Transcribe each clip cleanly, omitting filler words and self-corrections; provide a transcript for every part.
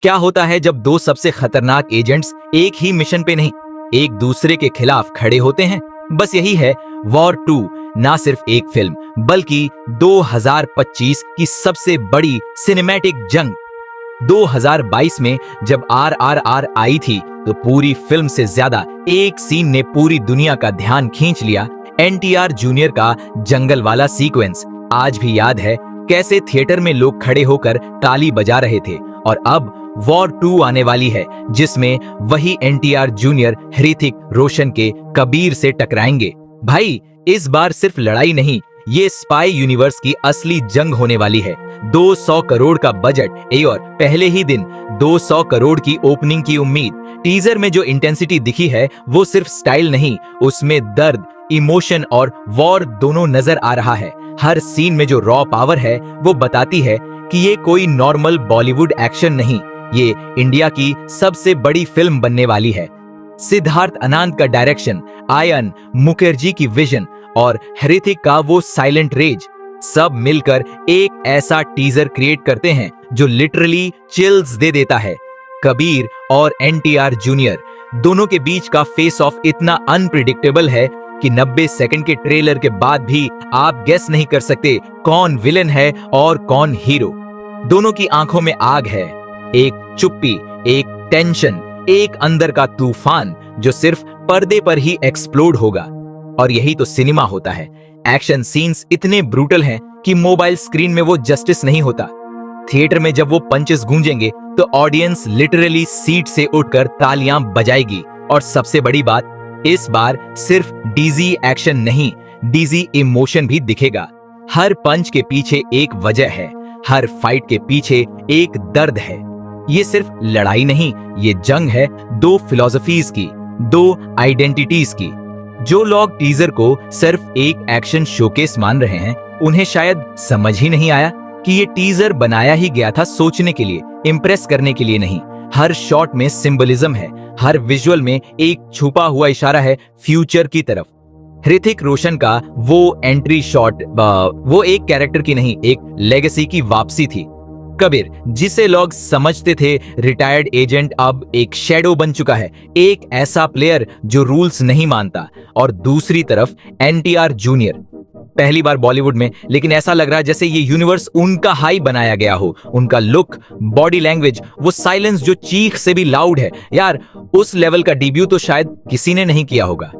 क्या होता है जब दो सबसे खतरनाक एजेंट्स एक ही मिशन पे नहीं, एक दूसरे के खिलाफ खड़े होते हैं। बस यही है वॉर 2 ना सिर्फ एक फिल्म बल्कि 2025 की सबसे बड़ी सिनेमैटिक जंग। 2022 में जब RRR आई थी तो पूरी फिल्म से ज्यादा एक सीन ने पूरी दुनिया का ध्यान खींच लिया। NTR जूनियर का जंगल वाला सीक्वेंस आज भी याद है, कैसे थिएटर में लोग खड़े होकर ताली बजा रहे थे। और अब वॉर 2 आने वाली है जिसमें वही NTR जूनियर ऋतिक रोशन के कबीर से टकराएंगे। भाई इस बार सिर्फ लड़ाई नहीं, ये स्पाई यूनिवर्स की असली जंग होने वाली है। 200 करोड़ का बजट और पहले ही दिन 200 करोड़ की ओपनिंग की उम्मीद। टीजर में जो इंटेंसिटी दिखी है वो सिर्फ स्टाइल नहीं, उसमें दर्द, इमोशन और वॉर दोनों नजर आ रहा है। हर सीन में जो रॉ पावर है वो बताती है कि ये कोई नॉर्मल बॉलीवुड एक्शन नहीं, ये इंडिया की सबसे बड़ी फिल्म बनने वाली है। सिद्धार्थ आनंद का डायरेक्शन, आयन मुखर्जी की विजन और ऋतिक का वो साइलेंट रेज, सब मिलकर एक ऐसा टीजर क्रिएट करते हैं जो लिटरली चिल्स दे देता है। कबीर और NTR जूनियर दोनों के बीच का फेस ऑफ इतना अनप्रिडिक्टेबल है कि 90 सेकंड के ट्रेलर के बाद भी आप गेस नहीं कर सकते कौन विलेन है और कौन हीरो। दोनों की आंखों में आग है, एक चुप्पी, एक टेंशन, एक अंदर का तूफान जो सिर्फ पर्दे पर ही एक्सप्लोड होगा। और यही तो सिनेमा होता है। एक्शन सीन्स इतने ब्रूटल हैं कि मोबाइल स्क्रीन में वो जस्टिस नहीं होता। थिएटर में जब वो पंचेस गूंजेंगे तो ऑडियंस लिटरली सीट से उठकर तालियां बजाएगी। और सबसे बड़ी बात, इस बार सिर्फ डीजी एक्शन नहीं, डीजी इमोशन भी दिखेगा। हर पंच के पीछे एक वजह है, हर फाइट के पीछे एक दर्द है। ये सिर्फ लड़ाई नहीं, ये जंग है दो फिलॉसफीज की, दो आइडेंटिटीज की। जो लोग टीजर को सिर्फ एक एक्शन शोकेस मान रहे हैं, उन्हें शायद समझ ही नहीं आया कि ये टीजर बनाया ही गया था सोचने के लिए, इम्प्रेस करने के लिए नहीं। हर शॉट में सिंबलिज्म है, हर विजुअल में एक छुपा हुआ इशारा है फ्यूचर की तरफ। ऋतिक रोशन का वो एंट्री शॉट वो एक कैरेक्टर की नहीं, एक लेगेसी की वापसी थी। कबीर, जिसे लोग समझते थे रिटायर्ड एजेंट, अब एक शैडो बन चुका है, एक ऐसा प्लेयर जो रूल्स नहीं मानता। और दूसरी तरफ NTR जूनियर, पहली बार बॉलीवुड में, लेकिन ऐसा लग रहा है जैसे ये यूनिवर्स उनका हाई बनाया गया हो। उनका लुक, बॉडी लैंग्वेज, वो साइलेंस जो चीख से भी लाउड है, यार उस लेवल का डेब्यू तो शायद किसी ने नहीं किया होगा।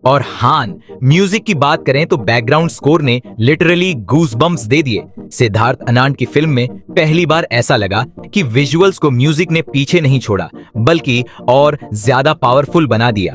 और हान, म्यूजिक की बात करें तो बैकग्राउंड स्कोर ने लिटरली गूज़बम्प्स दे दिए। सिद्धार्थ आनंद की फिल्म में पहली बार ऐसा लगा कि विजुअल्स को म्यूजिक ने पीछे नहीं छोड़ा बल्कि और ज्यादा पावरफुल बना दिया।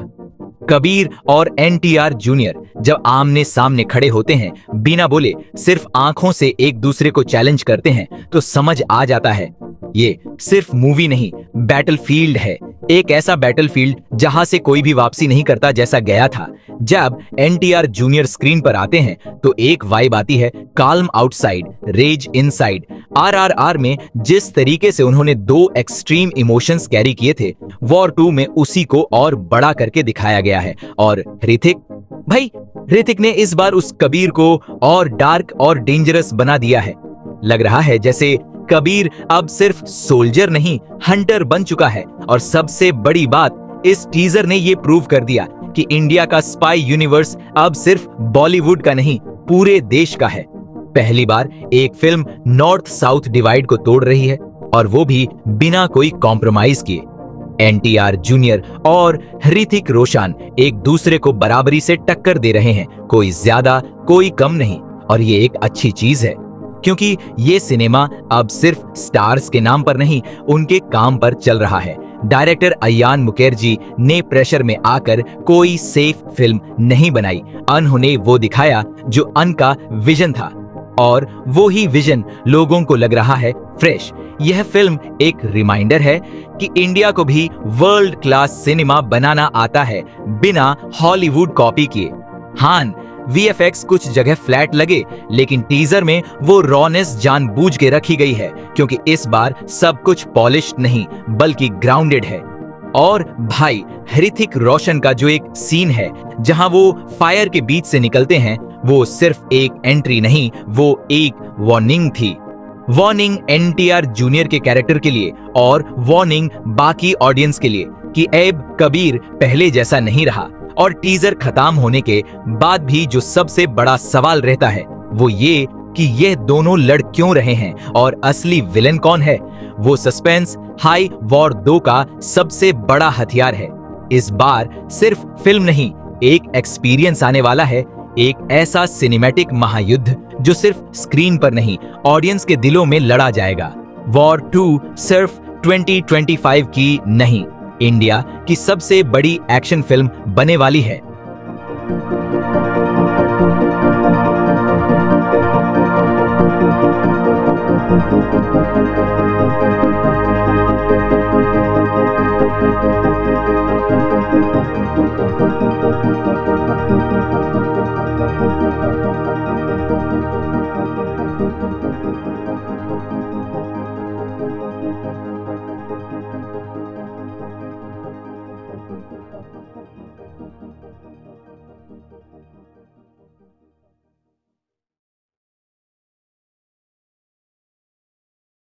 कबीर और NTR जूनियर जब आमने सामने खड़े होते हैं, बिना बोले सिर्फ आंखों से एक दूसरे को चैलेंज करते हैं, तो समझ आ जाता है ये सिर्फ मूवी नहीं, बैटलफील्ड है। एक ऐसा बैटलफील्ड जहां से कोई भी वापसी नहीं करता जैसा गया था। जब NTR जूनियर स्क्रीन पर आते हैं तो एक वाइब आती है, calm outside, rage inside. RRR में जिस तरीके से उन्होंने दो एक्सट्रीम इमोशंस कैरी किए थे, वॉर 2 में उसी को और बड़ा करके दिखाया गया है। और ऋतिक ने इस बार उस कबीर को और डार्क और डेंजरस बना दिया है। लग रहा है जैसे कबीर अब सिर्फ सोल्जर नहीं, हंटर बन चुका है। और सबसे बड़ी बात, इस टीजर ने ये प्रूव कर दिया कि इंडिया का स्पाई यूनिवर्स अब सिर्फ बॉलीवुड का नहीं, पूरे देश का है। पहली बार एक फिल्म नॉर्थ साउथ डिवाइड को तोड़ रही है, और वो भी बिना कोई कॉम्प्रोमाइज किए। NTR जूनियर और ऋतिक रोशन एक दूसरे को बराबरी से टक्कर दे रहे हैं, कोई ज्यादा कोई कम नहीं। और ये एक अच्छी चीज है, क्योंकि ये सिनेमा अब सिर्फ स्टार्स के नाम पर नहीं, उनके काम पर चल रहा है। डायरेक्टर आयन मुखर्जी ने प्रेशर में आकर कोई सेफ फिल्म नहीं बनाई। उन्होंने वो दिखाया जो अन का विजन था, और वो ही विजन लोगों को लग रहा है फ्रेश। यह फिल्म एक रिमाइंडर है कि इंडिया को भी वर्ल्ड क्लास सिनेमा बनाना आता है, बिना हॉलीवुड कॉपी किए। हां, VFX कुछ जगह फ्लैट लगे, लेकिन टीजर में वो रॉनेस जानबूझ के रखी गई है, क्योंकि इस बार सब कुछ पॉलिश्ड नहीं बल्कि ग्राउंडेड है। और भाई, ऋतिक रोशन का जो एक सीन है जहां वो फायर के बीच से निकलते हैं, वो सिर्फ एक एंट्री नहीं, वो एक वार्निंग थी। वार्निंग एनटीआर जूनियर के कैरेक्टर के लिए और वार्निंग बाकी ऑडियंस के लिए कि ऐब कबीर पहले जैसा नहीं रहा। और टीजर खत्म होने के बाद भी जो सबसे बड़ा सवाल रहता है वो ये कि यह दोनों लड़ क्यों रहे हैं और असली विलेन कौन है। वो सस्पेंस हाई वॉर 2 का सबसे बड़ा हथियार है। इस बार सिर्फ फिल्म नहीं, एक एक्सपीरियंस आने वाला है, एक ऐसा सिनेमैटिक महायुद्ध जो सिर्फ स्क्रीन पर नहीं, ऑडियंस के दिलों में लड़ा जाएगा। वॉर 2 सिर्फ 2025 की नहीं, इंडिया की सबसे बड़ी एक्शन फिल्म बनने वाली है।